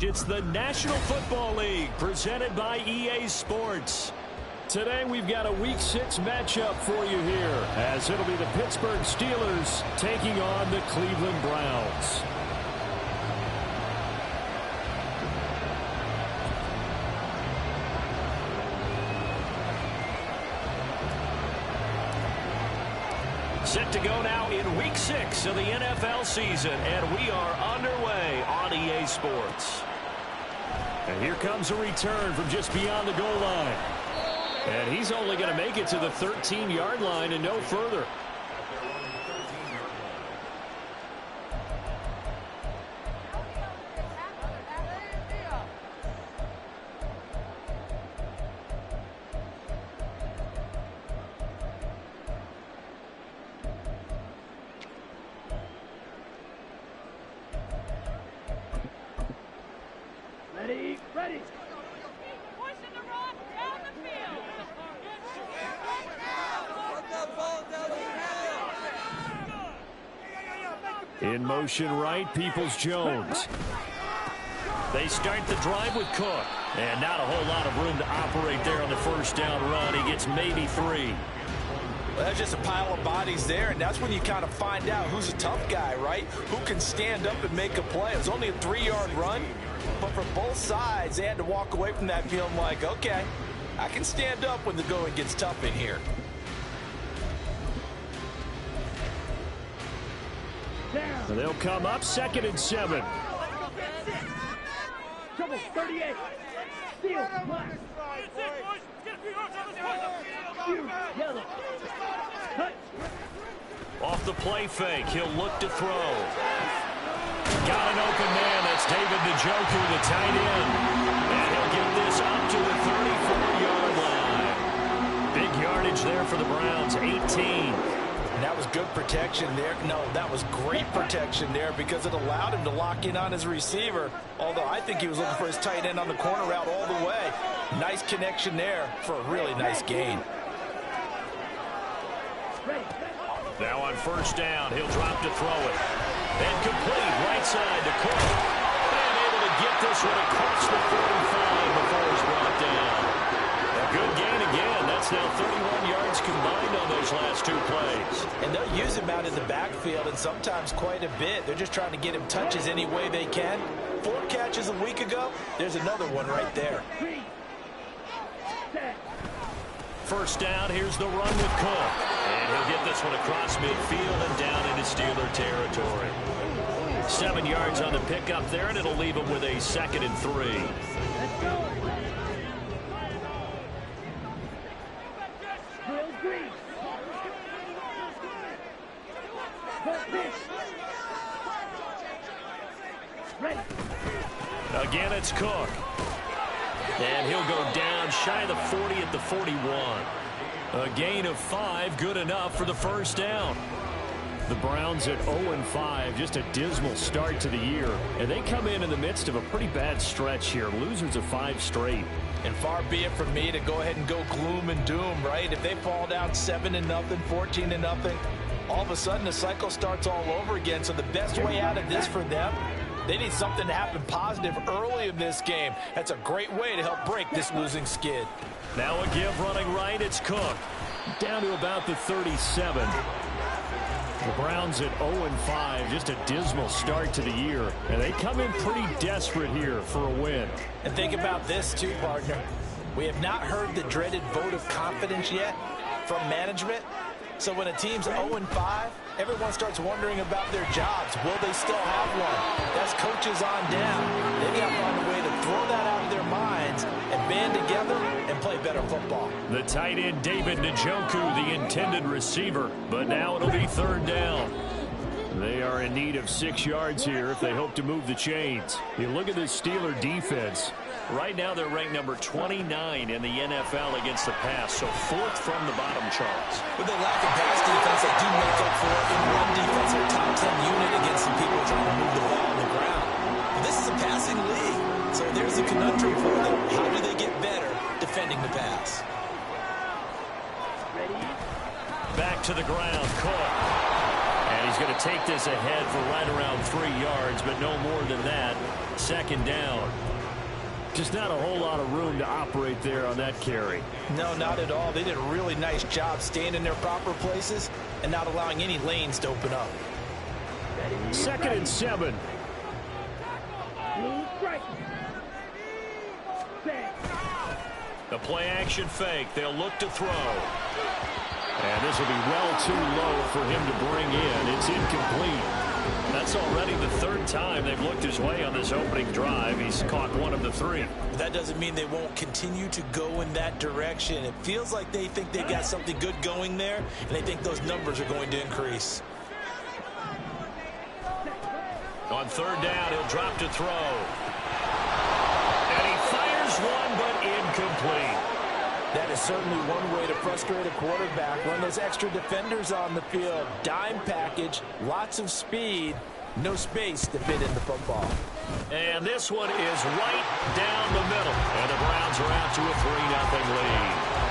It's the National Football League presented by EA Sports. Today we've got a Week 6 matchup for you here, as it'll be the Pittsburgh Steelers taking on the Cleveland Browns. Set to go now in Week 6 of the NFL season, and we are underway on EA Sports. And here comes a return from just beyond the goal line. And he's only going to make it to the 13-yard line and no further. Ready. In motion right, Peoples-Jones. They start the drive with Cook. And not a whole lot of room to operate there on the first down run. He gets maybe 3. Well, that's just a pile of bodies there, and that's when you kind of find out who's a tough guy, right? Who can stand up and make a play. It was only a 3-yard run, but for both sides, they had to walk away from that feeling like, okay, I can stand up when the going gets tough in here. So they'll come up 2nd and 7. Trouble, 38. Steal, black. Yellow. Cut. Off the play fake, he'll look to throw. Got an open man, that's David Njoku, the tight end. And he'll get this up to the 34-yard line. Big yardage there for the Browns, 18. And that was good protection there. No, that was great protection there because it allowed him to lock in on his receiver. Although I think he was looking for his tight end on the corner route all the way. Nice connection there for a really nice gain. Now on first down, he'll drop to throw it. And complete, right side to Cook. And able to get this one across the 45 before he's brought down. A good gain again. That's now 31 yards combined on those last 2 plays. And they'll use him out in the backfield, and sometimes quite a bit. They're just trying to get him touches any way they can. 4 catches a week ago. There's another one right there. First down, here's the run with Cook. And he'll get this one across midfield and down into Steeler territory. 7 yards on the pickup there, and it'll leave him with a 2nd and 3. Let's go. Again, it's Cook. And he'll go down shy of the 40 at the 41. A gain of 5, good enough for the first down. The Browns at 0-5, just a dismal start to the year. And they come in the midst of a pretty bad stretch here. Losers of 5 straight. And far be it from me to go ahead and go gloom and doom, right? If they fall down 7-0, 14-0, all of a sudden the cycle starts all over again. So the best way out of this for them, they need something to happen positive early in this game. That's a great way to help break this losing skid. Now a give running right, it's Cook. Down to about the 37. The Browns at 0-5, just a dismal start to the year. And they come in pretty desperate here for a win. And think about this too, partner. We have not heard the dreaded vote of confidence yet from management. So when a team's 0-5, everyone starts wondering about their jobs. Will they still have one? That's coaches on down. They've got to find a way to throw that out of their minds and band that football. The tight end, David Njoku, the intended receiver. But now it'll be third down. They are in need of 6 yards here if they hope to move the chains. You look at this Steeler defense. Right now they're ranked number 29 in the NFL against the pass, so 4th from the bottom, Charles. With their lack of pass defense, they do make up for it in run defense. They're top 10 unit against some people trying to move the ball on the ground. But this is a passing league, so there's a conundrum for them. How do they get better defending the pass? Back to the ground, caught. And he's going to take this ahead for right around 3 yards, but no more than that. Second down. Just not a whole lot of room to operate there on that carry. No, not at all. They did a really nice job staying in their proper places and not allowing any lanes to open up. 2nd and 7. The play action fake. They'll look to throw. And this will be well too low for him to bring in. It's incomplete. That's already the 3rd time they've looked his way on this opening drive. He's caught 1 of the 3. That doesn't mean they won't continue to go in that direction. It feels like they think they got something good going there, and they think those numbers are going to increase. On 3rd down, he'll drop to throw. And he fires one, but incomplete. That is certainly one way to frustrate a quarterback. Run those extra defenders on the field. Dime package, lots of speed, no space to fit in the football. And this one is right down the middle. And the Browns are out to a 3-0 lead.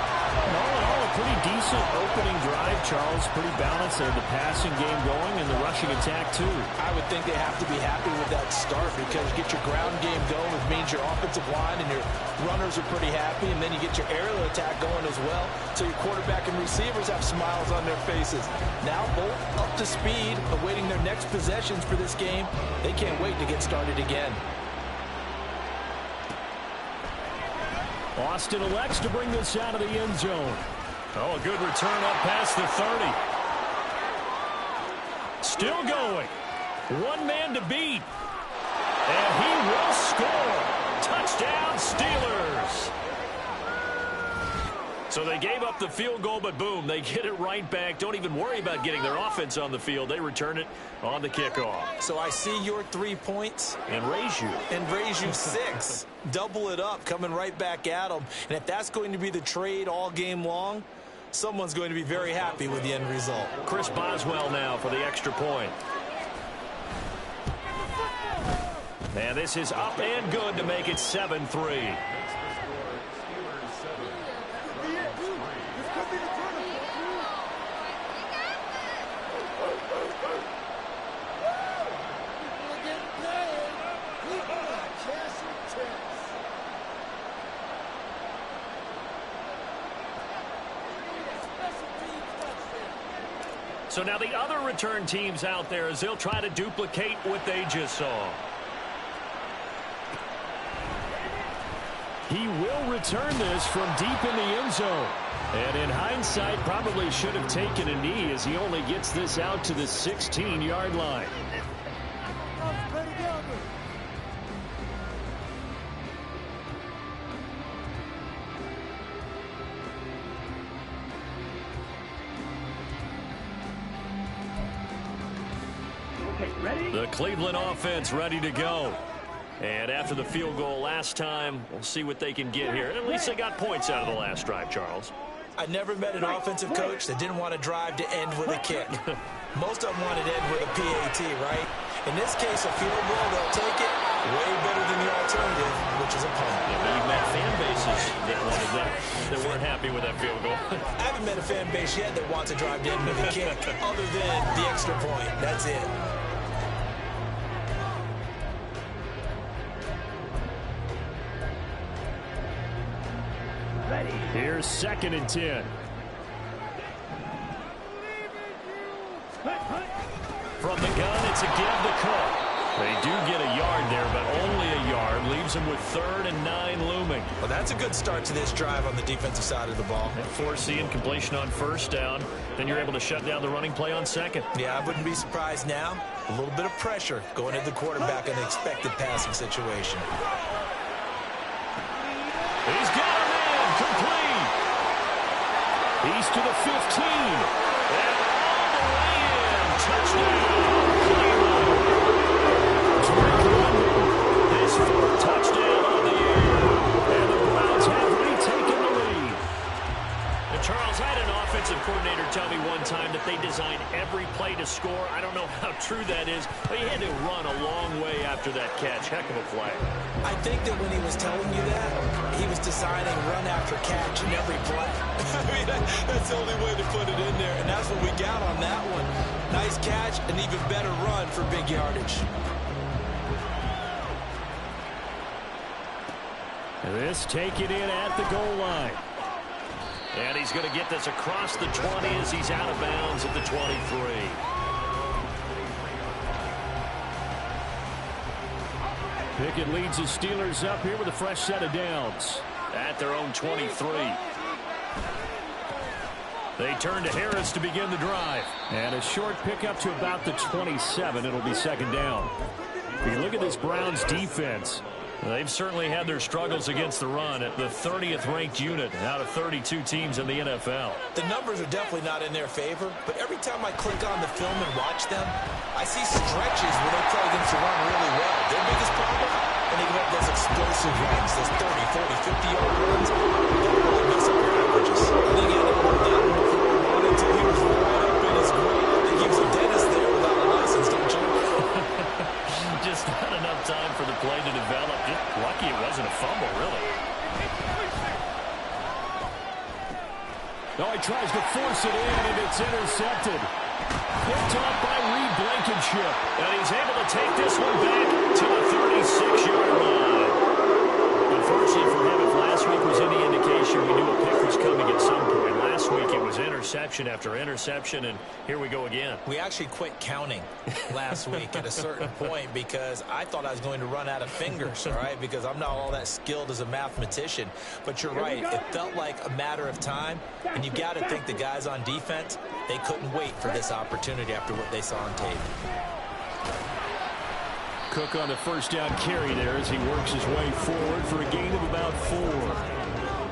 All in all, a pretty decent opening drive, Charles. Pretty balanced. They have the passing game going and the rushing attack, too. I would think they have to be happy with that start because you get your ground game going, which means your offensive line and your runners are pretty happy, and then you get your aerial attack going as well. So your quarterback and receivers have smiles on their faces. Now both up to speed, awaiting their next possessions for this game. They can't wait to get started again. Austin elects to bring this out of the end zone. Oh, a good return up past the 30. Still going. 1 man to beat. And he will score. Touchdown, Steelers. So they gave up the field goal, but boom, they get it right back. Don't even worry about getting their offense on the field. They return it on the kickoff. So I see your 3 points. And raise you. And raise you 6. Double it up, coming right back at them. And if that's going to be the trade all game long, someone's going to be very happy with the end result. Chris Boswell now for the extra point. And this is up and good to make it 7-3. So now the other return teams out there as they'll try to duplicate what they just saw. He will return this from deep in the end zone. And in hindsight, probably should have taken a knee as he only gets this out to the 16-yard line. The Cleveland offense ready to go. And after the field goal last time, we'll see what they can get here. At least they got points out of the last drive, Charles. I never met an offensive coach that didn't want to drive to end with a kick. Most of them wanted to end with a PAT, right? In this case, a field goal, they'll take it way better than the alternative, which is a punt. Yeah, but you've met fan bases that wanted that, that weren't happy with that field goal. I haven't met a fan base yet that wants to drive to end with a kick, other than the extra point. That's it. Here's 2nd and 10. From the gun, it's a give to Cook. They do get a yard there, but only a yard. Leaves them with 3rd and 9 looming. Well, that's a good start to this drive on the defensive side of the ball. Forcing completion on 1st down. Then you're able to shut down the running play on 2nd. Yeah, I wouldn't be surprised now. A little bit of pressure going at the quarterback in the expected passing situation. He's got him in. Complete. carries to the 15. And all the way in. Touchdown, Cleveland. Drake London, his 4th touchdown on the year. And the Browns have retaken the lead. And Charles, I had an offensive coordinator tell me one time that they design every play to score. I don't know how true that is, but he had to run a long way after that catch. Heck of a play. I think that when he was telling you that, he was designing run after catch in every play. I mean, that's the only way to put it in there, and that's what we got on that one. Nice catch, an even better run for big yardage. This taken in at the goal line. And he's going to get this across the 20 as he's out of bounds at the 23. Pickett leads the Steelers up here with a fresh set of downs at their own 23. They turn to Harris to begin the drive. And a short pickup to about the 27. It'll be 2nd down. If you look at this Browns defense, they've certainly had their struggles against the run at the 30th ranked unit out of 32 teams in the NFL. The numbers are definitely not in their favor, but every time I click on the film and watch them, I see stretches where they play against the run really well. Their biggest problem, when they give up those explosive runs, those 30, 40, 50-yard runs, they really mess up your averages. I think he had a little down before he won until he was right up in his grade. I think he was a dentist there without a license, don't you? Just not enough time for the play to develop. Just lucky it wasn't a fumble, really. No, he tries to force it in, and it's intercepted. Picked off by Reed Blankenship. And he's able to take this one back to the 36-yard line. Unfortunately for him, if last week was any indication, we knew a pick was coming at some point. Last week it was interception after interception, and here we go again. We actually quit counting last week at a certain point because I thought I was going to run out of fingers, all right, because I'm not all that skilled as a mathematician. But you're right. It felt like a matter of time, and you got to think the guys on defense, they couldn't wait for this opportunity after what they saw on tape. Cook on the 1st down carry there as he works his way forward for a gain of about 4.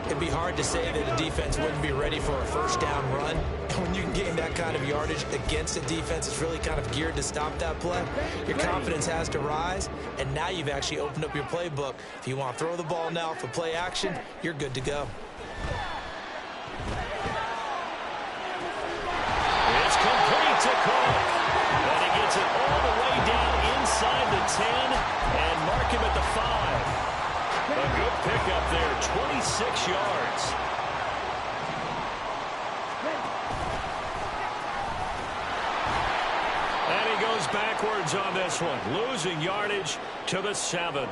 It'd be hard to say that a defense wouldn't be ready for a 1st down run. When you can gain that kind of yardage against a defense that's really kind of geared to stop that play, your confidence has to rise, and now you've actually opened up your playbook. If you want to throw the ball now for play action, you're good to go. It's complete to Cook. And he gets it all the way down inside the 10 and mark him at the 5. A good pickup there, 26 yards. And he goes backwards on this one, losing yardage to the 7.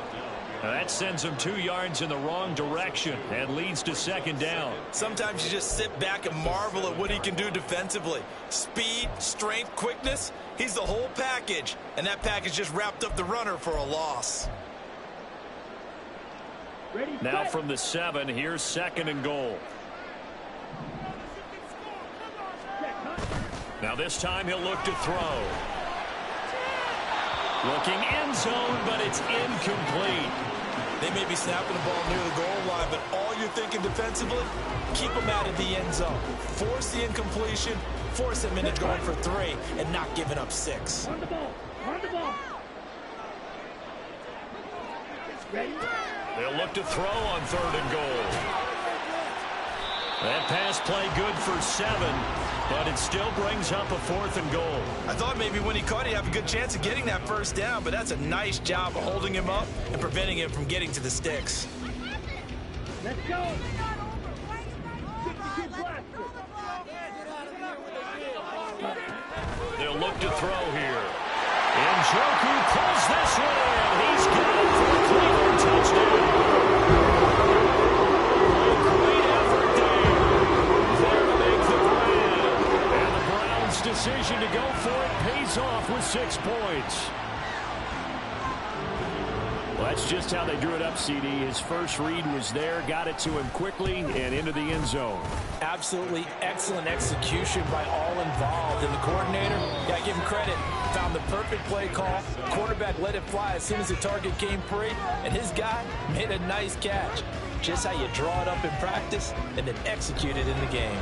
That sends him 2 yards in the wrong direction and leads to 2nd down. Sometimes you just sit back and marvel at what he can do defensively. Speed, strength, quickness, he's the whole package. And that package just wrapped up the runner for a loss. Now from the 7, here's 2nd and goal. Now this time he'll look to throw. Looking end zone, but it's incomplete. They may be snapping the ball near the goal line, but all you're thinking defensively, keep them out of the end zone. Force the incompletion, force them into going for 3, and not giving up 6. Run the ball. Run the ball. Ready? They'll look to throw on 3rd and goal. That pass play good for 7, but it still brings up a 4th and goal. I thought maybe when he caught, he'd have a good chance of getting that 1st down, but that's a nice job of holding him up and preventing him from getting to the sticks. Let's go. 62 blaster. They'll look to throw here. Njoku pulls this one in. He's got it for a Cleveland touchdown. A great effort there. There to make the grab. And the Browns' decision to go for it pays off with 6 points. Well, that's just how they drew it up, CD. His first read was there, got it to him quickly, and into the end zone. Absolutely excellent execution by all involved. And the coordinator, got to give him credit, found the perfect play call. Quarterback let it fly as soon as the target came free, and his guy made a nice catch. Just how you draw it up in practice and then execute it in the game.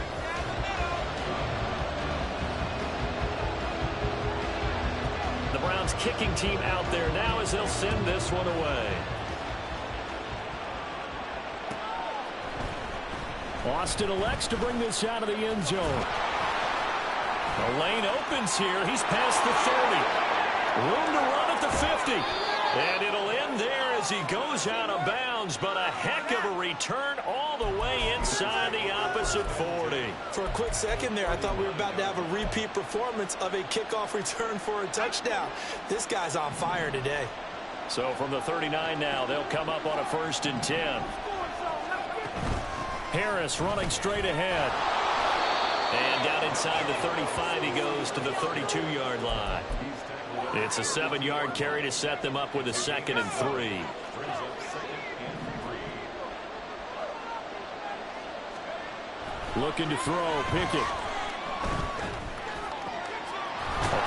Browns kicking team out there now as they'll send this one away. Austin elects to bring this out of the end zone. The lane opens here. He's past the 30. Room to run at the 50. And it'll end there as he goes out of bounds, but a heck of a return all the way inside the opposite 40. For a quick second there, I thought we were about to have a repeat performance of a kickoff return for a touchdown. This guy's on fire today. So from the 39 now, they'll come up on a 1st and 10. Harris running straight ahead. And down inside the 35, he goes to the 32-yard line. It's a 7-yard carry to set them up with a 2nd and 3. Looking to throw, Pickett.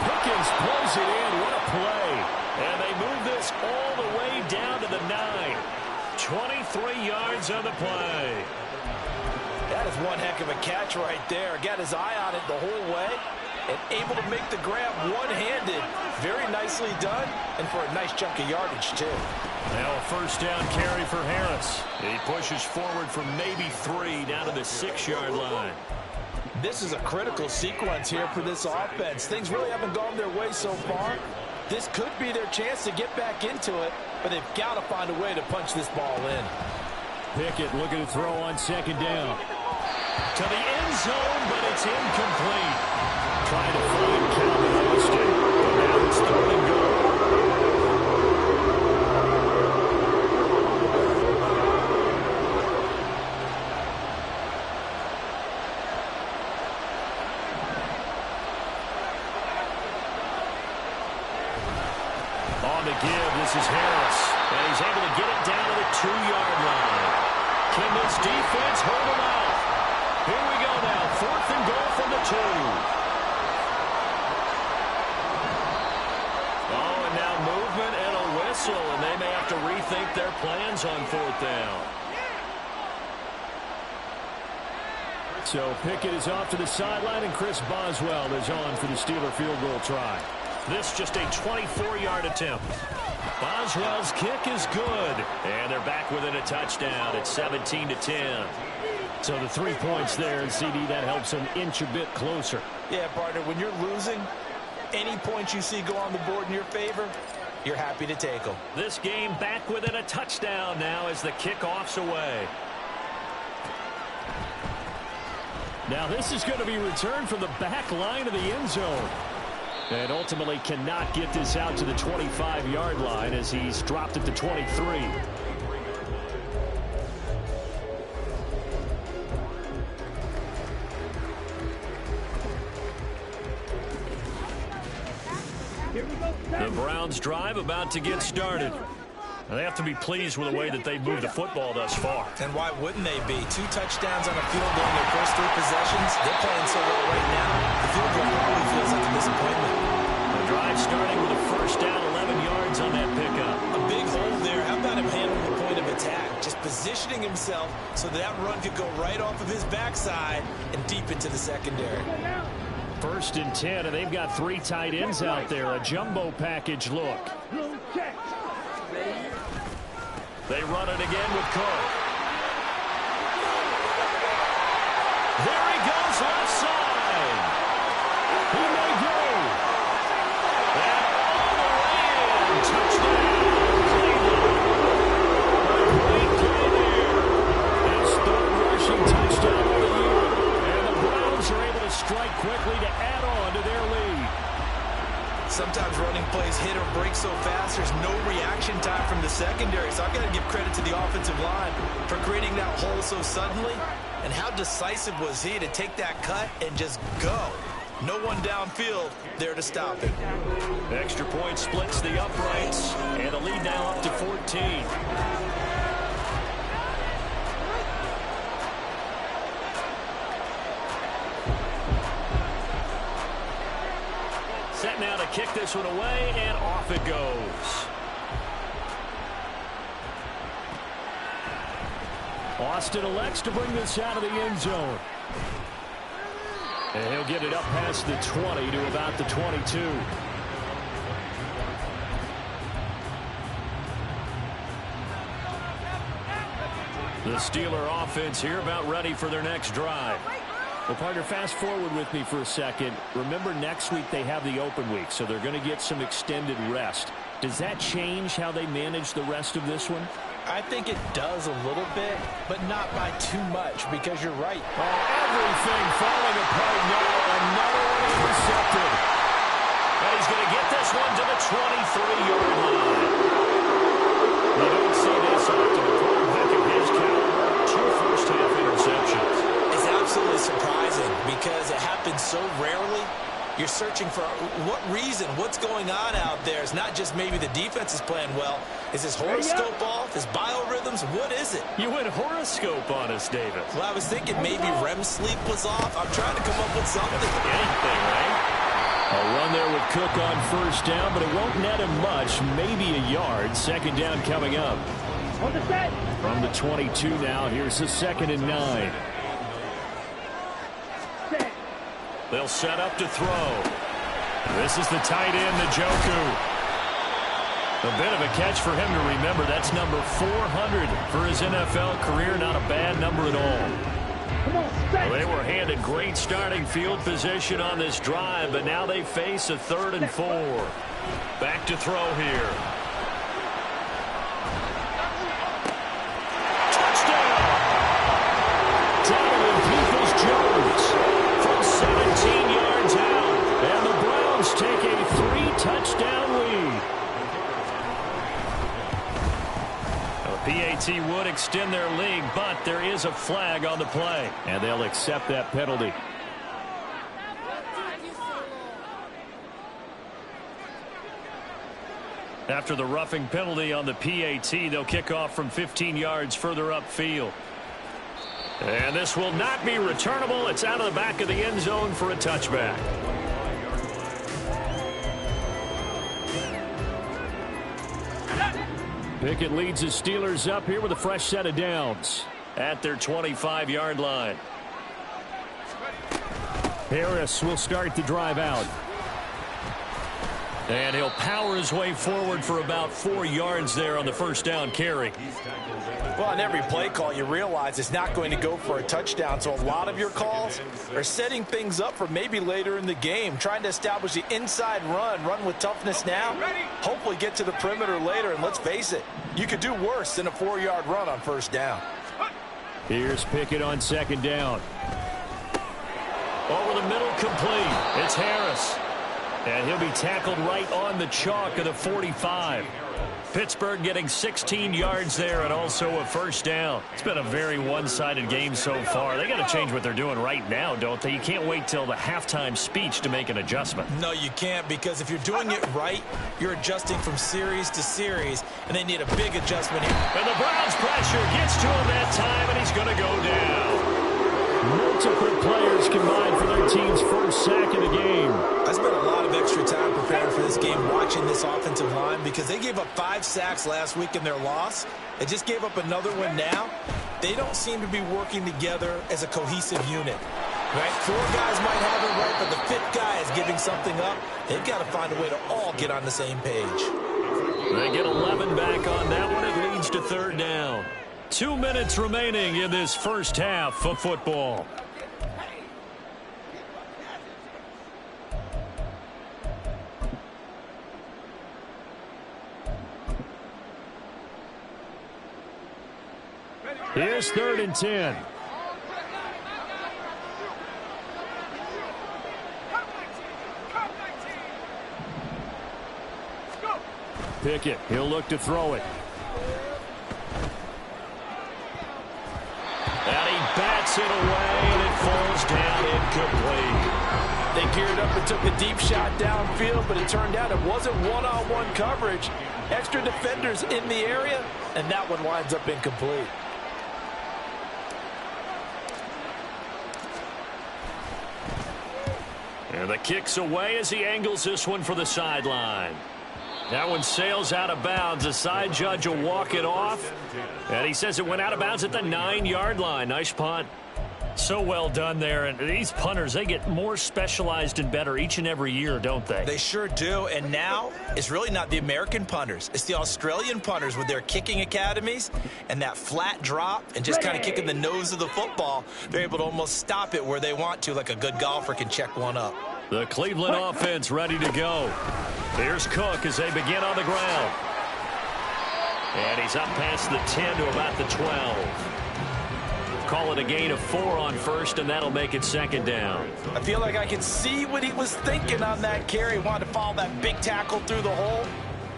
Pickens pulls it in. What a play. And they move this all the way down to the 9. 23 yards on the play. That is one heck of a catch right there. Got his eye on it the whole way and able to make the grab one-handed. Very nicely done, and for a nice chunk of yardage, too. Now a 1st down carry for Harris. He pushes forward from maybe 3 down to the 6-yard line. This is a critical sequence here for this offense. Things really haven't gone their way so far. This could be their chance to get back into it, but they've got to find a way to punch this ball in. Pickett looking to throw on 2nd down. To the end zone, but it's incomplete. Trying to find Calvin Austin. But now it's 3rd and goal. On the give, this is Harris. And he's able to get it down to the 2-yard line. Can this defense hold him out? Here we go now. 4th and goal from the 2. Oh, and now movement and a whistle, and they may have to rethink their plans on 4th down. So Pickett is off to the sideline, and Chris Boswell is on for the Steeler field goal try. This just a 24-yard attempt. Boswell's kick is good, and they're back within a touchdown at 17-10. So the 3 points there, and CD, that helps them inch a bit closer. Yeah, partner, when you're losing, any points you see go on the board in your favor, you're happy to take them. This game back within a touchdown now as the kickoff's away. Now this is going to be returned from the back line of the end zone. And ultimately cannot get this out to the 25-yard line as he's dropped at the 23. The Browns drive about to get started. They have to be pleased with the way that they've moved the football thus far. And why wouldn't they be? 2 touchdowns on the field goal in their first 3 possessions. They're playing so well right now. The field goal probably feels like a disappointment. The drive starting with a 1st down, 11 yards on that pickup. A big hole there. How about him handling the point of attack? Just positioning himself so that run could go right off of his backside and deep into the secondary. 1st and 10, and they've got 3 tight ends out there. A jumbo package look. They run it again with Cook. There he goes left side. He may go. And all the way in. Touchdown, Cleveland. Great play there. His 3rd rushing touchdown of the year. And the Browns are able to strike quickly to add on to their lead. Sometimes running plays hit or break so fast, there's no reaction time from the secondary. So I've got to give credit to the offensive line for creating that hole so suddenly. And how decisive was he to take that cut and just go? No one downfield there to stop him. Extra point splits the uprights, and the lead now up to 14. Set now to kick this one away, and off it goes. Austin elects to bring this out of the end zone. And he'll get it up past the 20 to about the 22. The Steeler offense here about ready for their next drive. Well, partner, fast forward with me for a second. Remember, next week they have the open week, so they're going to get some extended rest. Does that change how they manage the rest of this one? I think it does a little bit, but not by too much, because you're right. Everything falling apart now. Another one intercepted. And he's going to get this one to the 23-yard line. You don't see this often. A quarterback of his caliber, 2 first-half interceptions. It's absolutely surprising because it happens so rarely. You're searching for what reason, what's going on out there. It's not just maybe the defense is playing well. Is his horoscope off? His biorhythms? What is it? You went horoscope on us, David. Well, I was thinking maybe REM sleep was off. I'm trying to come up with something. Anything, right? A run there with Cook on first down, but it won't net him much, maybe a yard. Second down coming up. On the set. From the 22 now, here's the 2nd and 9. Set. They'll set up to throw. This is the tight end, Njoku. A bit of a catch for him to remember. That's number 400 for his NFL career. Not a bad number at all. Come on, set. Well, they were handed great starting field position on this drive, but now they face a 3rd and 4. Back to throw here. Touchdown! Donovan Peoples-Jones from 17 yards out. And the Browns take a 3-touchdown lead. PAT would extend their lead, but there is a flag on the play. And they'll accept that penalty. After the roughing penalty on the PAT, they'll kick off from 15 yards further upfield. And this will not be returnable. It's out of the back of the end zone for a touchback. Pickett leads his Steelers up here with a fresh set of downs. At their 25-yard line. Harris will start the drive out. And he'll power his way forward for about 4 yards there on the first down carry. Well, on every play call, you realize it's not going to go for a touchdown. So a lot of your calls are setting things up for maybe later in the game, trying to establish the inside run with toughness now, hopefully get to the perimeter later. And let's face it, you could do worse than a 4-yard run on first down. Here's Pickett on 2nd down. Over the middle, complete. It's Harris. And he'll be tackled right on the chalk of the 45. Pittsburgh getting 16 yards there and also a first down. It's been a very one-sided game so far. They got to change what they're doing right now, don't they? You can't wait till the halftime speech to make an adjustment. No, you can't, because if you're doing it right, you're adjusting from series to series, and they need a big adjustment here. And the Browns pressure gets to him that time, and he's going to go down. Multiple players combined for their team's first sack of the game. I spent a lot of extra time preparing for this game, watching this offensive line, because they gave up 5 sacks last week in their loss. They just gave up another one now. They don't seem to be working together as a cohesive unit. Right? 4 guys might have it right, but the 5th guy is giving something up. They've got to find a way to all get on the same page. They get 11 back on that one. It leads to 3rd down. 2 minutes remaining in this first half of football. Here's 3rd and 10. Pickett, he'll look to throw it. And he bats it away, and it falls down incomplete. They geared up and took a deep shot downfield, but it turned out it wasn't one-on-one coverage. Extra defenders in the area, and that one winds up incomplete. And the kick's away as he angles this one for the sideline. That one sails out of bounds. The side judge will walk it off. And he says it went out of bounds at the 9-yard line. Nice punt. So well done there. And these punters, they get more specialized and better each and every year, don't they? They sure do. And now it's really not the American punters. It's the Australian punters with their kicking academies and that flat drop and just kind of kicking the nose of the football. They're able to almost stop it where they want to, like a good golfer can check one up. The Cleveland offense ready to go. Here's Cook as they begin on the ground. And he's up past the 10 to about the 12. Call it a gain of 4 on first, and that'll make it second down. I feel like I can see what he was thinking on that carry. Wanted to follow that big tackle through the hole.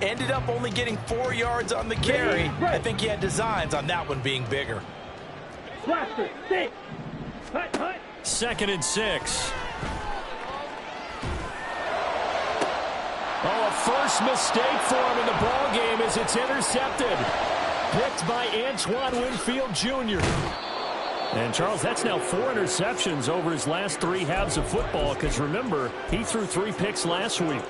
Ended up only getting 4 yards on the carry. I think he had designs on that one being bigger. Blaster, stick. Hut, hut. 2nd and 6. Oh, a first mistake for him in the ball game as it's intercepted. Picked by Antoine Winfield Jr. And, Charles, that's now 4 interceptions over his last 3 halves of football because, remember, he threw 3 picks last week.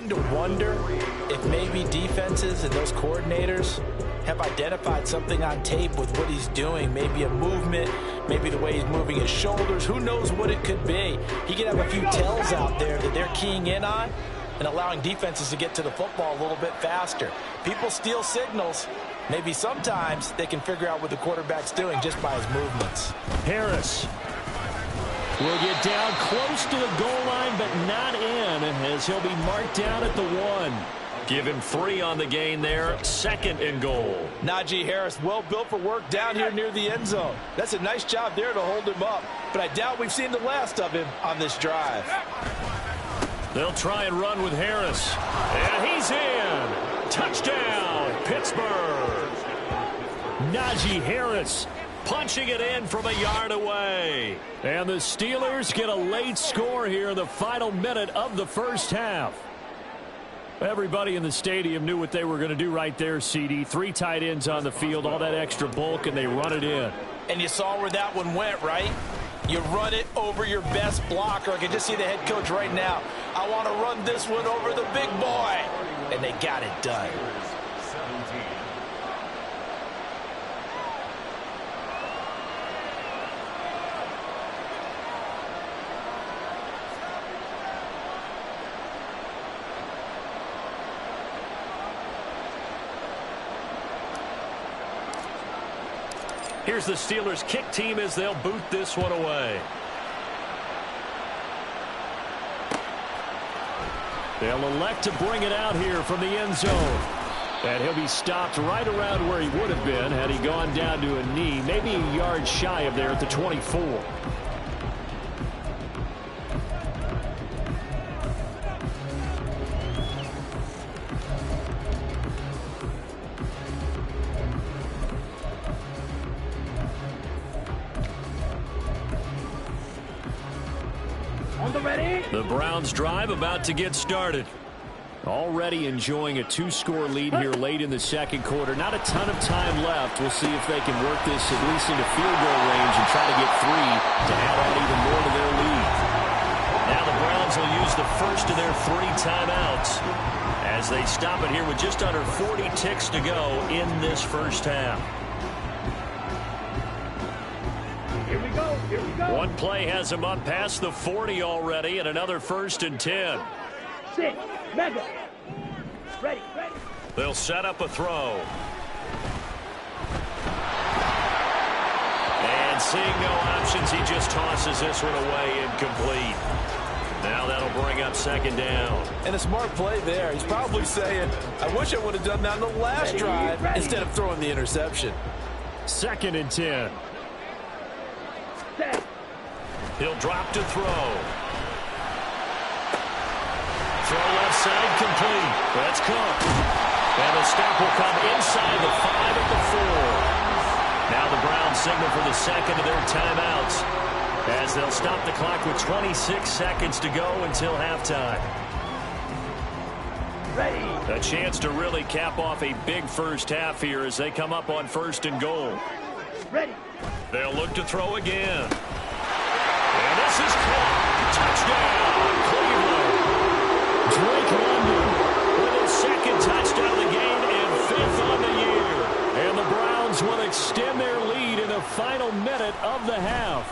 starting to wonder if maybe defenses and those coordinators have identified something on tape with what he's doing. Maybe a movement, maybe the way he's moving his shoulders. Who knows what it could be? He could have a few tells out there that they're keying in on and allowing defenses to get to the football a little bit faster. People steal signals. Maybe sometimes they can figure out what the quarterback's doing just by his movements. Harris will get down close to the goal line, but not in, as he'll be marked down at the 1. Give him 3 on the gain there. 2nd and goal. Najee Harris, well built for work down here near the end zone. That's a nice job there to hold him up, but I doubt we've seen the last of him on this drive. They'll try and run with Harris. And he's in. Touchdown, Pittsburgh. Najee Harris punching it in from a yard away. And the Steelers get a late score here in the final minute of the first half. Everybody in the stadium knew what they were going to do right there, CD. 3 tight ends on the field, all that extra bulk, and they run it in. And you saw where that one went, right? You run it over your best blocker. I can just see the head coach right now. I want to run this one over the big boy. And they got it done. Here's the Steelers kick team as they'll boot this one away. They'll elect to bring it out here from the end zone. And he'll be stopped right around where he would have been had he gone down to a knee, maybe a yard shy of there at the 24. The Browns drive about to get started. Already enjoying a 2-score lead here late in the second quarter. Not a ton of time left. We'll see if they can work this at least into field goal range and try to get 3 to add on even more to their lead. Now the Browns will use the first of their 3 timeouts as they stop it here with just under 40 ticks to go in this first half. Here we go. Here we go. One play has them up past the 40 already, and another 1st and 10. 6. Mega. Ready. They'll set up a throw. And seeing no options, he just tosses this one away incomplete. Now that'll bring up 2nd down. And a smart play there. He's probably saying, I wish I would have done that on the last drive instead of throwing the interception. 2nd and 10. He'll drop to throw. Throw left side complete. That's Cook. And the stop will come inside the 5 at the 4. Now the Browns signal for the 2nd of their timeouts as they'll stop the clock with 26 seconds to go until halftime. Ready. A chance to really cap off a big first half here as they come up on 1st and goal. Ready. They'll look to throw again. And this is caught. Touchdown, Cleveland. Drake London with his 2nd touchdown of the game and 5th on the year. And the Browns will extend their lead in the final minute of the half.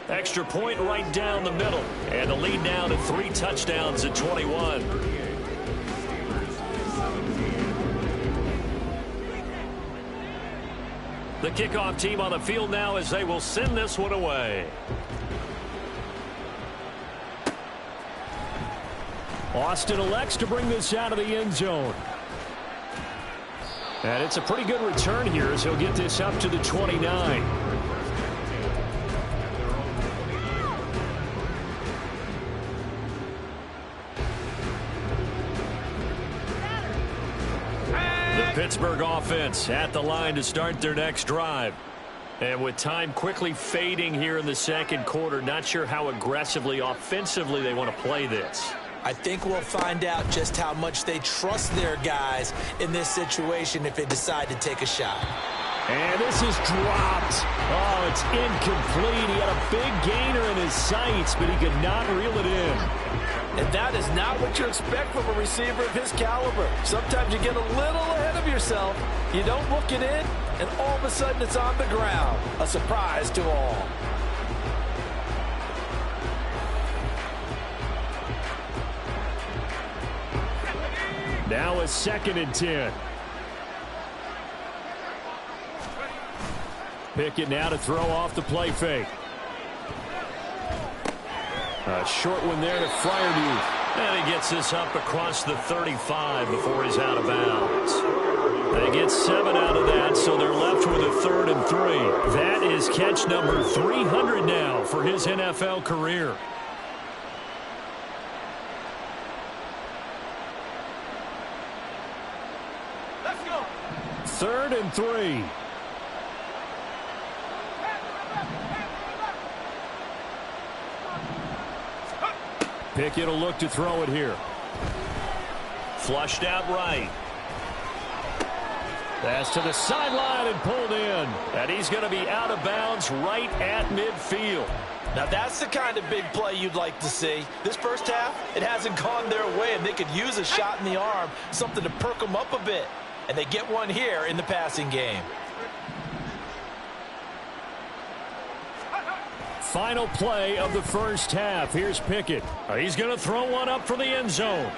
Extra point right down the middle. And the lead now to 3 touchdowns at 21. The kickoff team on the field now as they will send this one away. Austin elects to bring this out of the end zone. And it's a pretty good return here as he'll get this up to the 29. Pittsburgh offense at the line to start their next drive. And with time quickly fading here in the second quarter, not sure how aggressively, offensively they want to play this. I think we'll find out just how much they trust their guys in this situation if they decide to take a shot. And this is dropped. Oh, it's incomplete. He had a big gainer in his sights, but he could not reel it in. And that is not what you expect from a receiver of his caliber. Sometimes you get a little ahead of yourself. You don't look it in, and all of a sudden it's on the ground. A surprise to all. Now a 2nd and 10. Pickett now to throw off the play fake. A short one there to Freiermuth. And he gets this up across the 35 before he's out of bounds. They get 7 out of that, so they're left with a 3rd and 3. That is catch number 300 now for his NFL career. Let's go. 3rd and 3. Pickett will look to throw it here. Flushed out right. Pass to the sideline and pulled in. And he's going to be out of bounds right at midfield. Now that's the kind of big play you'd like to see. This first half, it hasn't gone their way, and they could use a shot in the arm, something to perk them up a bit. And they get one here in the passing game. Final play of the first half. Here's Pickett. He's going to throw one up for the end zone.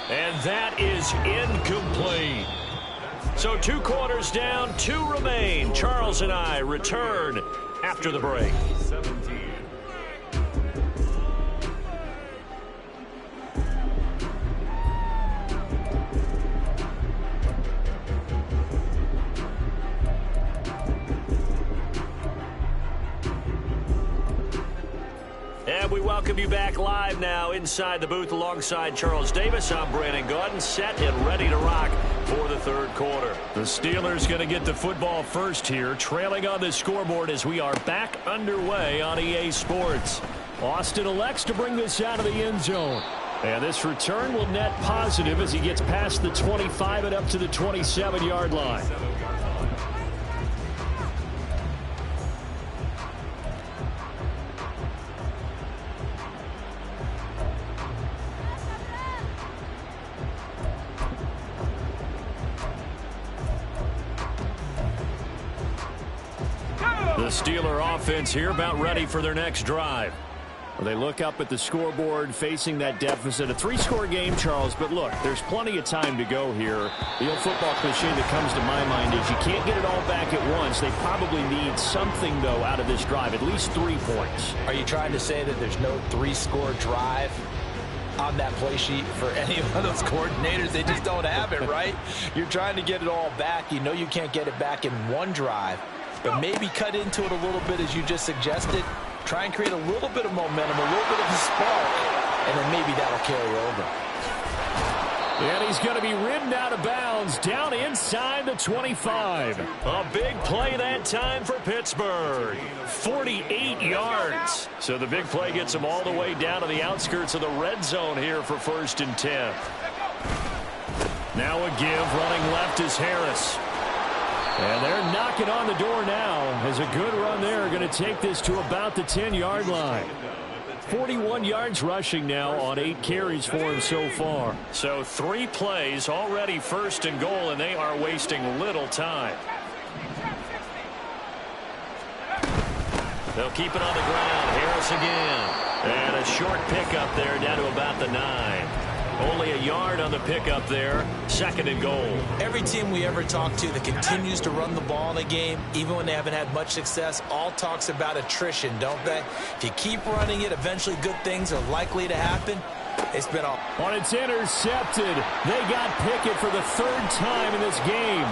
And that is incomplete. So 2 quarters down, 2 remain. Charles and I return after the break. And we welcome you back live now inside the booth alongside Charles Davis. I'm Brandon Gaudin, set and ready to rock for the 3rd quarter. The Steelers going to get the football first here, trailing on the scoreboard as we are back underway on EA Sports. Austin elects to bring this out of the end zone. And this return will net positive as he gets past the 25 and up to the 27-yard line. The Steeler offense here about ready for their next drive. Well, they look up at the scoreboard facing that deficit. A 3-score game, Charles, but look, there's plenty of time to go here. The old football cliche that comes to my mind is you can't get it all back at once. They probably need something, though, out of this drive, at least 3 points. Are you trying to say that there's no 3-score drive on that play sheet for any of those coordinators? They just don't have it, right? You're trying to get it all back. You know you can't get it back in one drive. But maybe cut into it a little bit as you just suggested. Try and create a little bit of momentum, a little bit of a spark, and then maybe that'll carry over. And he's going to be ridden out of bounds down inside the 25. A big play that time for Pittsburgh. 48 yards. So the big play gets them all the way down to the outskirts of the red zone here for 1st and 10. Now a give. Running left is Harris. And they're knocking on the door now as a good run there. Going to take this to about the 10-yard line. 41 yards rushing now on 8 carries for him so far. So 3 plays already 1st and goal, and they are wasting little time. They'll keep it on the ground. Harris again. And a short pickup there down to about the 9. Only a yard on the pickup there. 2nd and goal. Every team we ever talk to that continues to run the ball in a game, even when they haven't had much success, all talks about attrition, don't they? If you keep running it, eventually good things are likely to happen. It's been all. On it's intercepted. They got Pickett for the 3rd time in this game.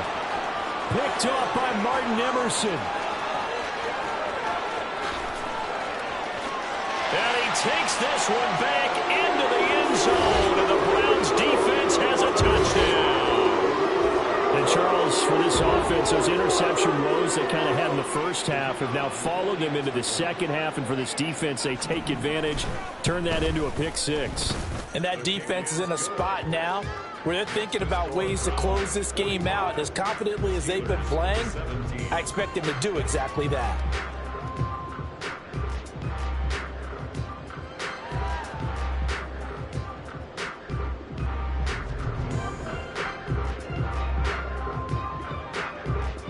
Picked off by Martin Emerson. And he takes this one back into the end zone, and the Browns defense has a touchdown. And Charles, for this offense, those interception woes they kind of had in the first half have now followed them into the second half, and for this defense, they take advantage, turn that into a pick 6. And that defense is in a spot now where they're thinking about ways to close this game out. As confidently as they've been playing, I expect them to do exactly that.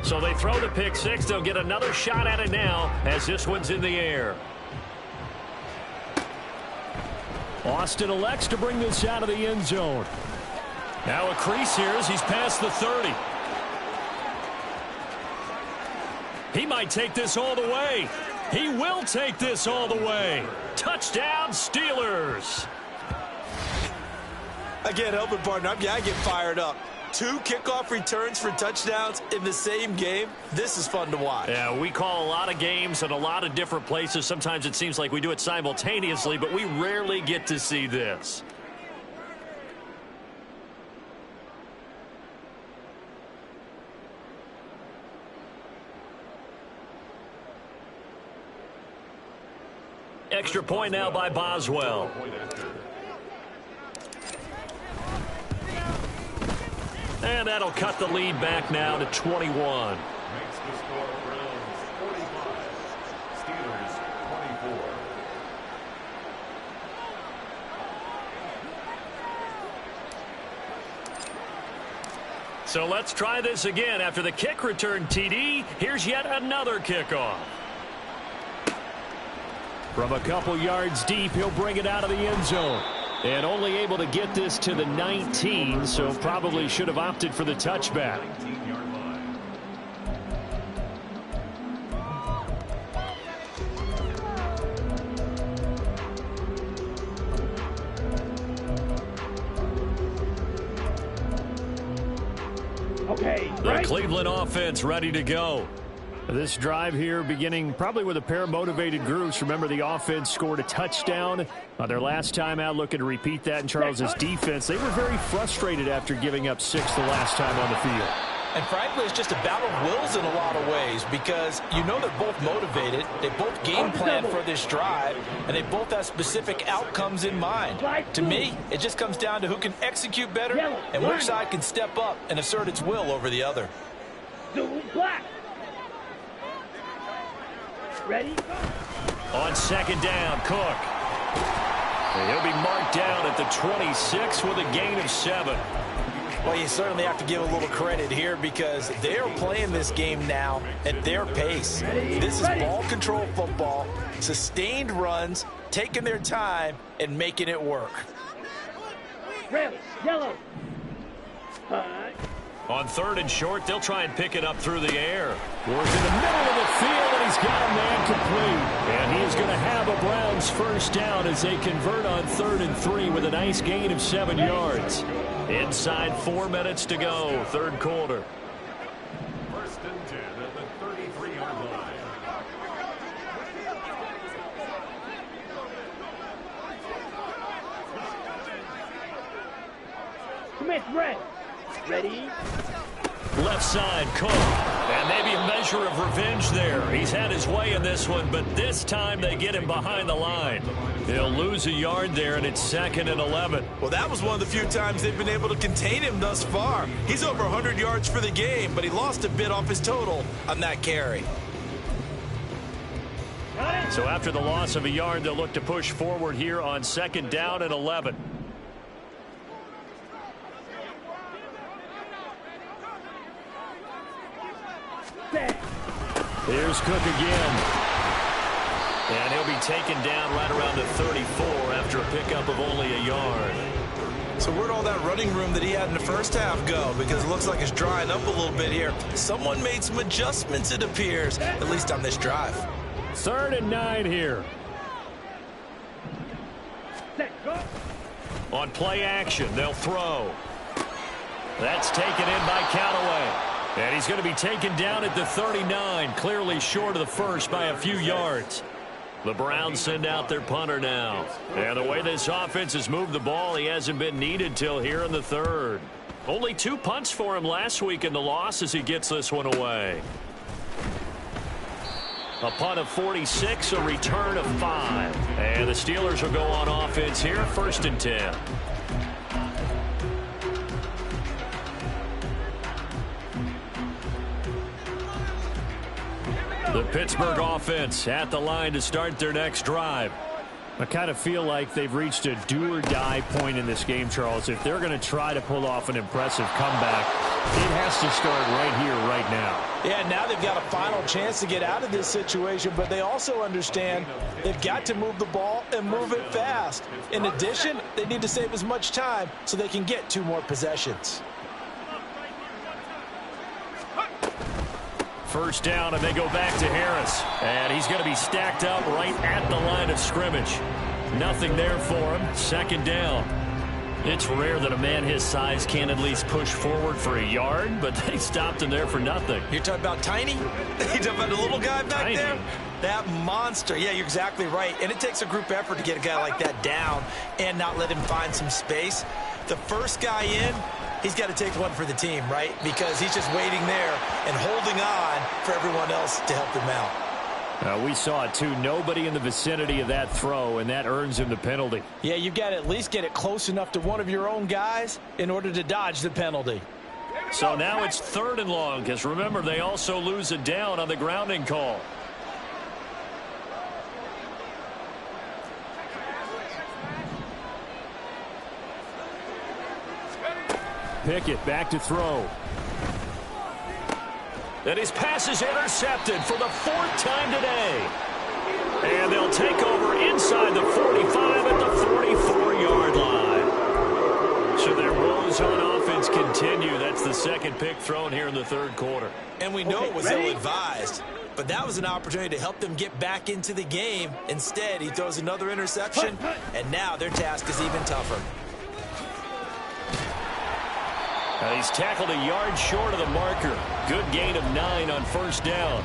So they throw the pick six. They'll get another shot at it now as this one's in the air. Austin elects to bring this out of the end zone. Now a crease here as he's past the 30. He might take this all the way. He will take this all the way. Touchdown, Steelers. I can't help it, partner. I get fired up. 2 kickoff returns for touchdowns in the same game. This is fun to watch. Yeah, we call a lot of games in a lot of different places. Sometimes it seems like we do it simultaneously, but we rarely get to see this. Extra point now by Boswell. And that'll cut the lead back now to 21. Makes the score Browns 45, Steelers 24. So let's try this again. After the kick return TD, here's yet another kickoff. From a couple yards deep, he'll bring it out of the end zone. And only able to get this to the 19, so probably should have opted for the touchback. 19-yard line. Okay, The right? Cleveland offense ready to go. This drive here beginning probably with a pair of motivated groups. Remember, the offense scored a touchdown on their last time out, looking to repeat that in Charles's defense. They were very frustrated after giving up 6 the last time on the field. And frankly, it's just a battle of wills in a lot of ways because you know they're both motivated. They both game plan for this drive, and they both have specific outcomes in mind. To me, it just comes down to who can execute better and which side can step up and assert its will over the other. Blue, black. Ready? On second down, Cook. And he'll be marked down at the 26 with a gain of 7. Well, you certainly have to give a little credit here because they are playing this game now at their pace. This is ball control football, sustained runs, taking their time, and making it work. Red, yellow. On third and short, they'll try and pick it up through the air. Works in the middle of the field, and he's got a man complete. And he is going to have a Browns first down as they convert on 3rd and 3 with a nice gain of 7 yards. Inside 4 minutes to go, third quarter. First and 10 at the 33-yard line. Commit red. Ready? Left side, Cook. And maybe a measure of revenge there. He's had his way in this one, but this time they get him behind the line. He'll lose a yard there, and it's 2nd and 11. Well, that was one of the few times they've been able to contain him thus far. He's over 100 yards for the game, but he lost a bit off his total on that carry. So after the loss of a yard, they'll look to push forward here on 2nd down and 11. Here's Cook again. And he'll be taken down right around the 34 after a pickup of only a yard. So where'd all that running room that he had in the first half go? Because it looks like it's drying up a little bit here. Someone made some adjustments, it appears, at least on this drive. 3rd and 9 here. Set, go. On play action, they'll throw. That's taken in by Callaway. And he's going to be taken down at the 39, clearly short of the first by a few yards. The Browns send out their punter now. And the way this offense has moved the ball, he hasn't been needed till here in the 3rd. Only 2 punts for him last week in the loss as he gets this one away. A punt of 46, a return of 5. And the Steelers will go on offense here, 1st and 10. The Pittsburgh offense at the line to start their next drive. I kind of feel like they've reached a do-or-die point in this game, Charles. If they're going to try to pull off an impressive comeback, it has to start right here, right now. Yeah, now they've got a final chance to get out of this situation, but they also understand they've got to move the ball and move it fast. In addition, they need to save as much time so they can get 2 more possessions. First down, and they go back to Harris. And he's going to be stacked up right at the line of scrimmage. Nothing there for him. Second down. It's rare that a man his size can at least push forward for a yard, but they stopped him there for nothing. You're talking about tiny? You're talking about the little guy back there? That monster. Yeah, you're exactly right. And it takes a group effort to get a guy like that down and not let him find some space. The first guy in, he's got to take one for the team, right? Because he's just waiting there and holding on for everyone else to help him out. We saw it, too. Nobody in the vicinity of that throw, and that earns him the penalty. Yeah, you've got to at least get it close enough to one of your own guys in order to dodge the penalty. So now it's 3rd and long, because remember, they also lose a down on the grounding call. Pickett back to throw. And his pass is intercepted for the 4th time today. And they'll take over inside the 45 at the 44-yard line. So their woes on offense continue. That's the 2nd pick thrown here in the 3rd quarter. And we know it was ill-advised, but that was an opportunity to help them get back into the game. Instead, he throws another interception, and now their task is even tougher. He's tackled a yard short of the marker. Good gain of 9 on 1st down.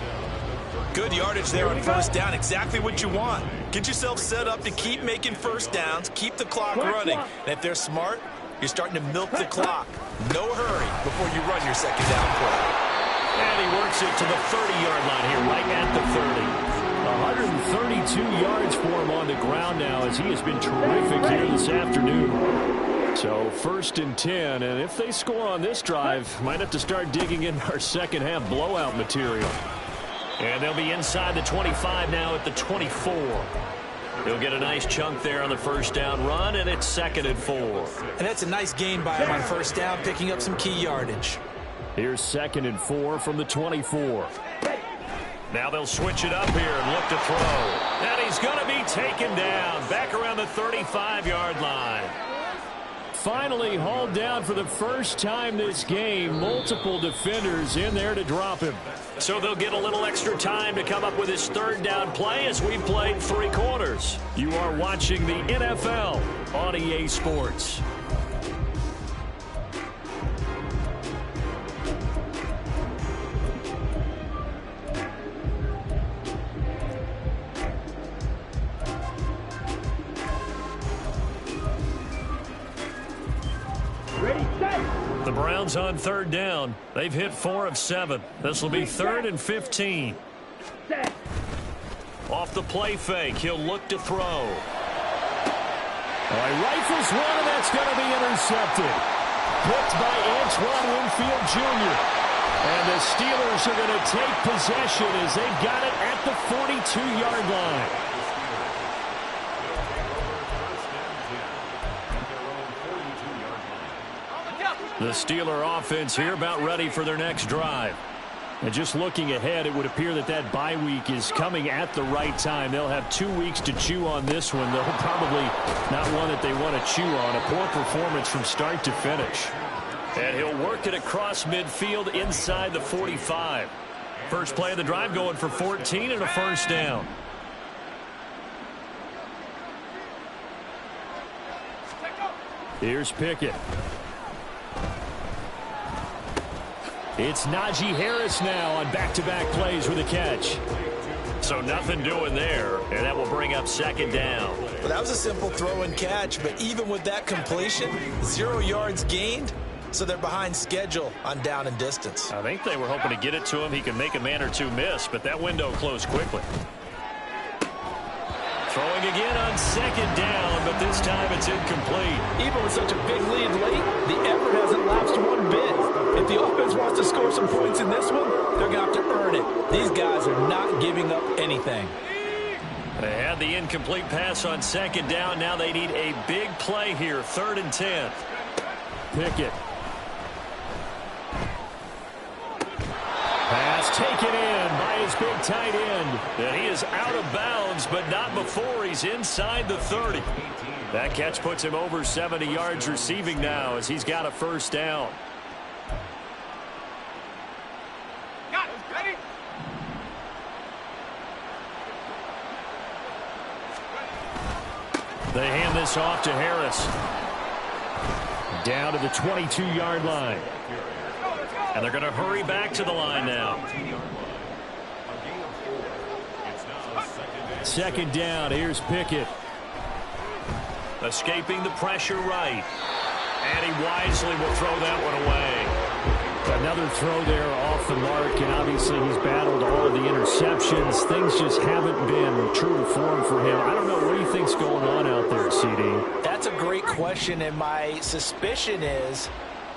Good yardage there on 1st down. Exactly what you want. Get yourself set up to keep making 1st downs, keep the clock running. And if they're smart, you're starting to milk the clock. No hurry before you run your 2nd down play. And he works it to the 30-yard line here, right at the 30. 132 yards for him on the ground now, as he has been terrific here this afternoon. So 1st and 10, and if they score on this drive, might have to start digging in our second-half blowout material. And they'll be inside the 25 now at the 24. He'll get a nice chunk there on the 1st down run, and it's 2nd and 4. And that's a nice gain by him on 1st down, picking up some key yardage. Here's 2nd and 4 from the 24. Now they'll switch it up here and look to throw. And he's going to be taken down back around the 35-yard line. Finally hauled down for the first time this game. Multiple defenders in there to drop him. So they'll get a little extra time to come up with his 3rd down play as we've played 3 quarters. You are watching the NFL on EA Sports. The Browns on 3rd down. They've hit 4 of 7. This will be 3rd and 15. Off the play fake, he'll look to throw. Rifles one, and that's going to be intercepted. Picked by Antoine Winfield Jr. And the Steelers are going to take possession as they've got it at the 42-yard line. The Steeler offense here about ready for their next drive. And just looking ahead, it would appear that that bye week is coming at the right time. They'll have 2 weeks to chew on this one. They'll probably not one that they want to chew on. A poor performance from start to finish. And he'll work it across midfield inside the 45. First play of the drive going for 14 and a 1st down. Here's Pickett. It's Najee Harris now on back-to-back plays with a catch. So nothing doing there, and that will bring up 2nd down. Well, that was a simple throw and catch, but even with that completion, 0 yards gained, so they're behind schedule on down and distance. I think they were hoping to get it to him. He can make a man or 2 miss, but that window closed quickly. Throwing again on 2nd down, but this time it's incomplete. Even with such a big lead late, the effort hasn't lapsed one bit. If the offense wants to score some points in this one, they're going to have to earn it. These guys are not giving up anything. They had the incomplete incomplete pass on second down. Now they need a big play here. 3rd and 10. Pickett. Pass taken in by his big tight end. And he is out of bounds, but not before he's inside the 30. That catch puts him over 70 yards receiving now as he's got a 1st down. Got it. Ready? They hand this off to Harris. Down to the 22-yard line. And they're going to hurry back to the line now. 2nd down. Here's Pickett. Escaping the pressure right. And he wisely will throw that one away. Another throw there off the mark, and obviously he's battled all of the interceptions. Things just haven't been true to form for him. I don't know, what do you think's going on out there, CD? That's a great question, and my suspicion is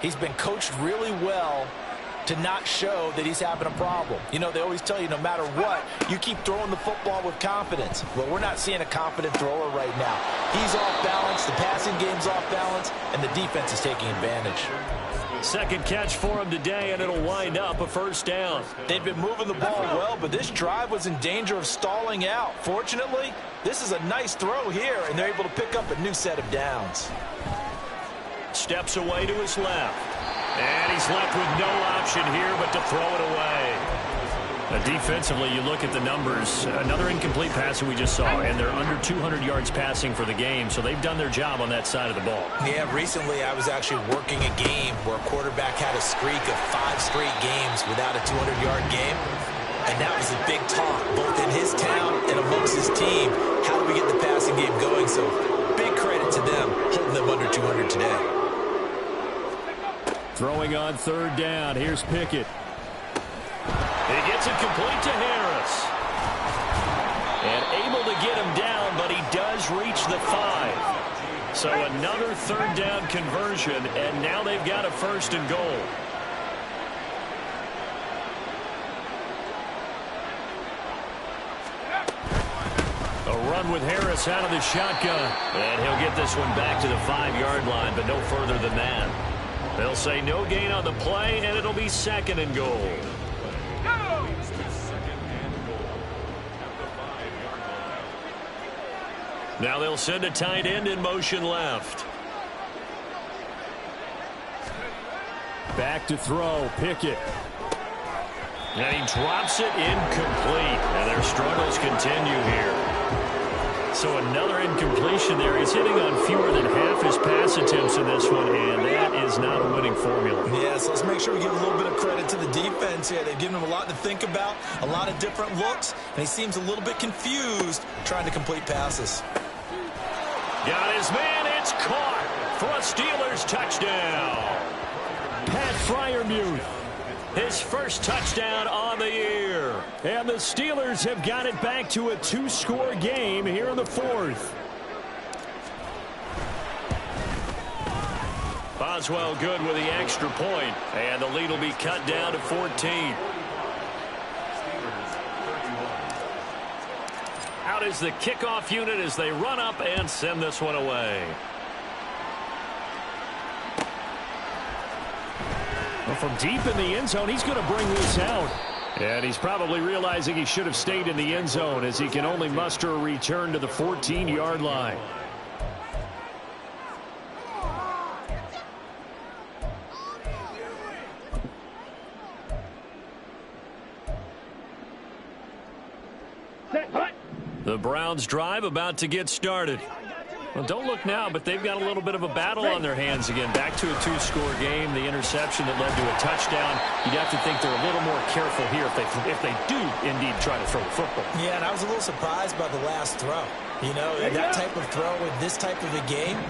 he's been coached really well to not show that he's having a problem. You know, they always tell you no matter what, you keep throwing the football with confidence. Well, we're not seeing a confident thrower right now. He's off balance, the passing game's off balance, and the defense is taking advantage. 2nd catch for him today, and it'll wind up a 1st down. They've been moving the ball well, but this drive was in danger of stalling out. Fortunately, this is a nice throw here, and they're able to pick up a new set of downs. Steps away to his left. And he's left with no option here but to throw it away. Defensively, you look at the numbers. Another incomplete pass that we just saw, and they're under 200 yards passing for the game, so they've done their job on that side of the ball. Yeah, recently I was actually working a game where a quarterback had a streak of 5 straight games without a 200-yard game, and that was a big talk, both in his town and amongst his team. How do we get the passing game going? So big credit to them, holding them under 200 today. Throwing on 3rd down. Here's Pickett. He gets it complete to Harris. And able to get him down, but he does reach the 5. So another 3rd down conversion, and now they've got a 1st and goal. A run with Harris out of the shotgun. And he'll get this one back to the 5-yard line, but no further than that. They'll say no gain on the play, and it'll be 2nd and goal. Now they'll send a tight end in motion left. Back to throw. Pickett. And he drops it incomplete. And their struggles continue here. So another incompletion there. He's hitting on fewer than half his pass attempts in this one, and that is not a winning formula. Yeah, so let's make sure we give a little bit of credit to the defense here. They've given him a lot to think about, a lot of different looks, and he seems a little bit confused trying to complete passes. Got his man. It's caught for a Steelers touchdown. Pat Freiermuth. His 1st touchdown on the year. And the Steelers have got it back to a 2-score game here in the 4th. Boswell good with the extra point, and the lead will be cut down to 14. Out is the kickoff unit as they run up and send this one away. Well, from deep in the end zone, he's going to bring this out. And he's probably realizing he should have stayed in the end zone as he can only muster a return to the 14-yard line. The Browns drive about to get started. Well, don't look now, but they've got a little bit of a battle on their hands again. Back to a 2-score game. The interception that led to a touchdown. You'd have to think they're a little more careful here if they do indeed try to throw the football. Yeah, and I was a little surprised by the last throw. You know, that type of throw in this type of a game,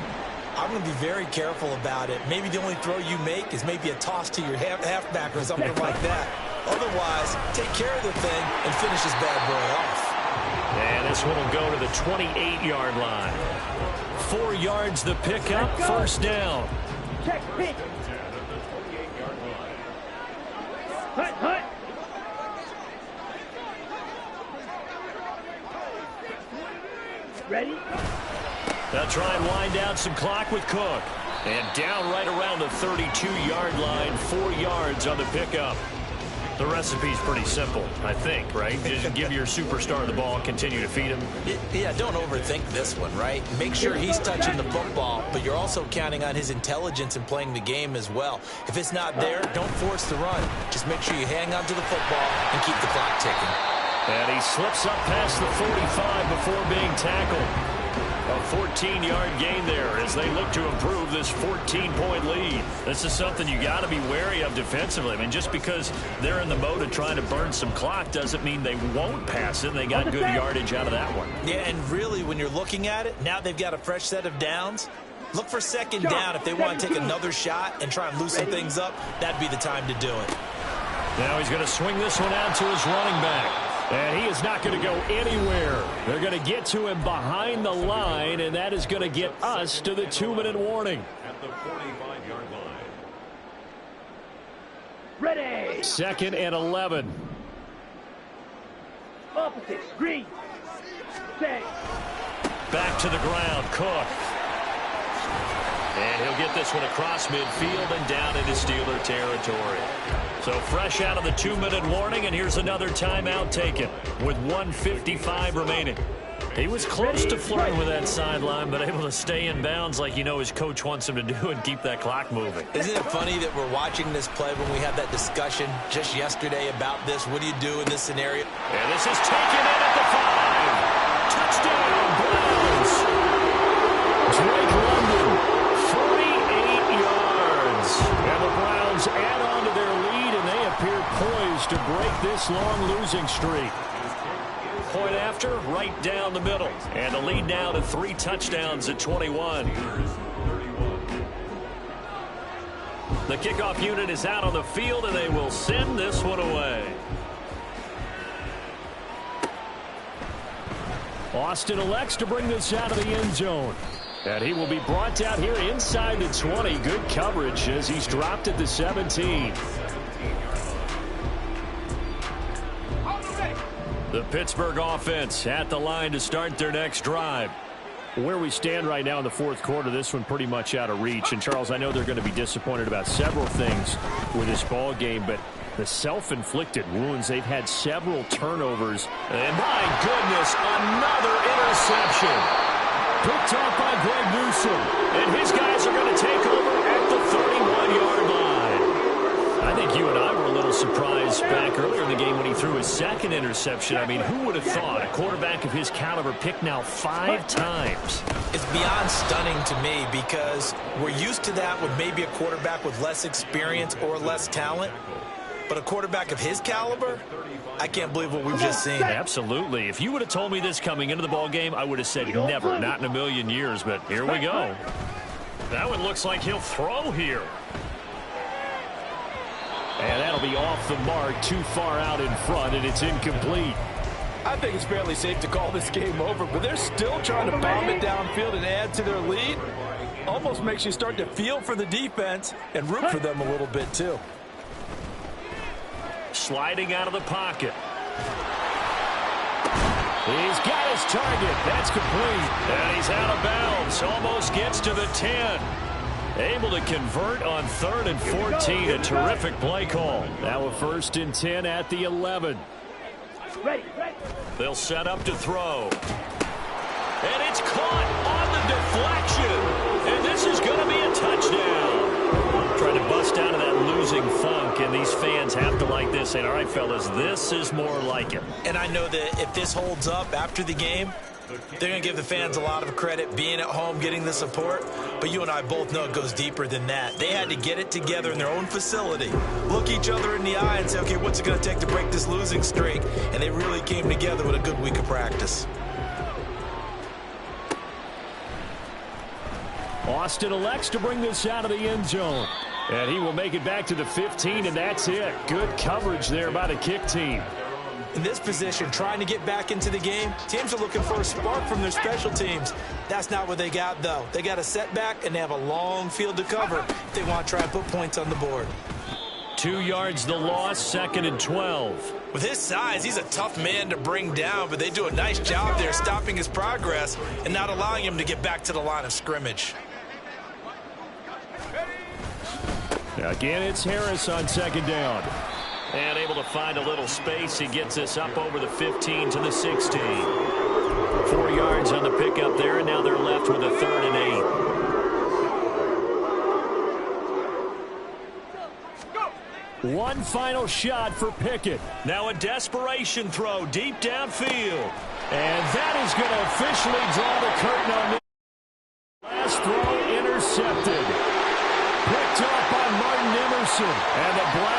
I'm going to be very careful about it. Maybe the only throw you make is maybe a toss to your halfback or something like that. Otherwise, take care of the thing and finish this bad boy off. And this one will go to the 28-yard line. 4 yards the pickup, 1st down. Check, pick. Hut, hut. Ready? They'll try and wind down some clock with Cook. And down right around the 32-yard line, 4 yards on the pickup. The recipe's pretty simple, I think, right? Just give your superstar the ball, continue to feed him. Yeah, don't overthink this one, right? Make sure he's touching the football, but you're also counting on his intelligence in playing the game as well. If it's not there, don't force the run. Just make sure you hang on to the football and keep the clock ticking. And he slips up past the 45 before being tackled. A 14-yard gain there as they look to improve this 14-point lead. This is something you got to be wary of defensively. I mean, just because they're in the mode of trying to burn some clock doesn't mean they won't pass it. They got good yardage out of that one. Yeah, and really, when you're looking at it, now they've got a fresh set of downs. Look for second down if they want to take another shot and try and loosen things up. That'd be the time to do it. Now he's going to swing this one out to his running back. And he is not going to go anywhere. They're going to get to him behind the line, and that is going to get us to the 2-minute warning. At the 45-yard line. Ready. 2nd and 11. Opposite. Green. Set. Back to the ground, Cook. And he'll get this one across midfield and down into Steeler territory. So fresh out of the 2-minute warning, and here's another timeout taken with 1:55 remaining. He was close to flirting with that sideline, but able to stay in bounds like you know his coach wants him to do and keep that clock moving. Isn't it funny that we're watching this play when we had that discussion just yesterday about this? What do you do in this scenario? And this is taken in at the 5. Touchdown, Browns. Drake London, 48 yards. And the Browns add on to their lead, and they appear poised to break this long losing streak. Point after, right down the middle. And the lead now to 3 touchdowns at 21. The kickoff unit is out on the field, and they will send this one away. Austin elects to bring this out of the end zone. And he will be brought out here inside the 20. Good coverage as he's dropped at the 17. The Pittsburgh offense at the line to start their next drive. Where we stand right now in the fourth quarter, this one pretty much out of reach. And, Charles, I know they're going to be disappointed about several things with this ball game, but the self-inflicted wounds, they've had several turnovers. And, my goodness, another interception. Picked off by Greg Newsome. And his guys are going to take over at the 31-yard line. I think you and I were a little surprised back earlier in the game when he threw his second interception. I mean, who would have thought a quarterback of his caliber picked now 5 times? It's beyond stunning to me because we're used to that with maybe a quarterback with less experience or less talent. But a quarterback of his caliber, I can't believe what we've just seen. Absolutely. If you would have told me this coming into the ball game, I would have said never, not in a million years. But here we go. That one looks like he'll throw here. And that'll be off the mark, too far out in front, and it's incomplete. I think it's fairly safe to call this game over, but they're still trying to bomb it downfield and add to their lead. Almost makes you start to feel for the defense and root for them a little bit, too. Sliding out of the pocket. He's got his target. That's complete. And he's out of bounds. Almost gets to the 10. Able to convert on 3rd and 14. A terrific play call. Now a 1st and 10 at the 11. Ready. They'll set up to throw. And it's caught on the deflection. And this is going to be a touchdown. Trying to bust out of that losing funk, and these fans have to like this. Saying, all right, fellas, this is more like it. And I know that if this holds up after the game, they're going to give the fans a lot of credit being at home, getting the support. But you and I both know it goes deeper than that. They had to get it together in their own facility, look each other in the eye and say, okay, what's it going to take to break this losing streak? And they really came together with a good week of practice. Austin elects to bring this out of the end zone. And he will make it back to the 15, and that's it. Good coverage there by the kick team. In this position, trying to get back into the game, teams are looking for a spark from their special teams. That's not what they got, though. They got a setback, and they have a long field to cover if they want to try and put points on the board. 2 yards the loss, 2nd and 12. With his size, he's a tough man to bring down, but they do a nice job there stopping his progress and not allowing him to get back to the line of scrimmage. Again, it's Harris on 2nd down. And able to find a little space. He gets this up over the 15 to the 16. 4 yards on the pickup there, and now they're left with a 3rd and 8. One final shot for Pickett. Now a desperation throw deep downfield. And that is going to officially draw the curtain on this. Last throw intercepted. Picked up by Martin Emerson. And the Browns